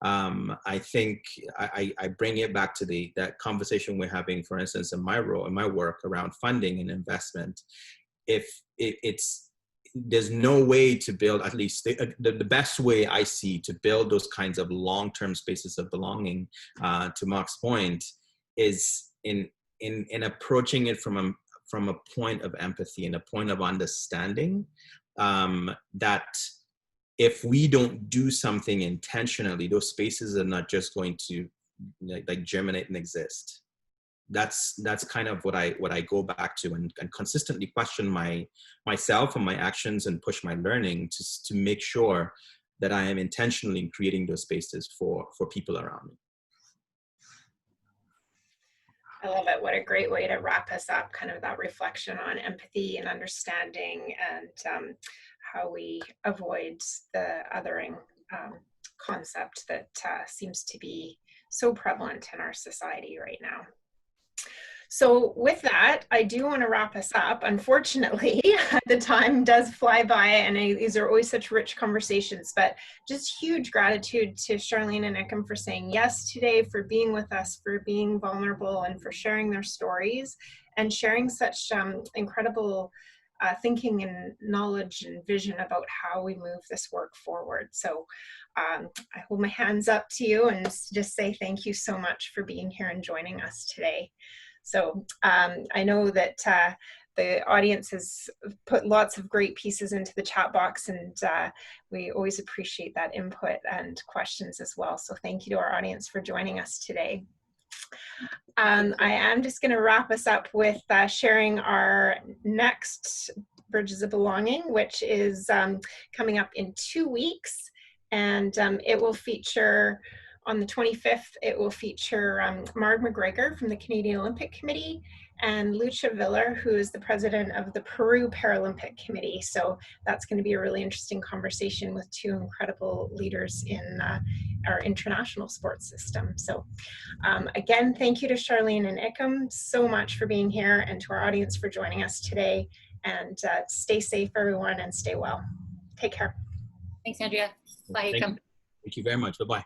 I think I bring it back to that conversation we're having, for instance, in my role, in my work around funding and investment. If there's no way to build, at least the best way I see to build those kinds of long-term spaces of belonging, to Mark's point, is in approaching it from a point of empathy and a point of understanding, that if we don't do something intentionally, those spaces are not just going to like germinate and exist. That's kind of what I go back to and consistently question myself and my actions and push my learning to make sure that I am intentionally creating those spaces for people around me.
I love it. What a great way to wrap us up, kind of that reflection on empathy and understanding and how we avoid the othering concept that seems to be so prevalent in our society right now. So with that, I do want to wrap us up. Unfortunately, the time does fly by, and these are always such rich conversations, but just huge gratitude to Charlene and Ikem for saying yes today, for being with us, for being vulnerable, and for sharing their stories and sharing such incredible thinking and knowledge and vision about how we move this work forward. So I hold my hands up to you and just say thank you so much for being here and joining us today. So I know that the audience has put lots of great pieces into the chat box, and we always appreciate that input and questions as well. So thank you to our audience for joining us today. I am just going to wrap us up with sharing our next Bridges of Belonging, which is coming up in 2 weeks, and it will feature on the 25th, it will feature Marg McGregor from the Canadian Olympic Committee and Lucia Viller, who is the president of the Peru Paralympic Committee. So that's going to be a really interesting conversation with two incredible leaders in our international sports system. So again, thank you to Charlene and Ikem so much for being here, and to our audience for joining us today. And stay safe, everyone, and stay well. Take care.
Thanks, Andrea. Bye, Ikem.
Thank you very much. Bye-bye.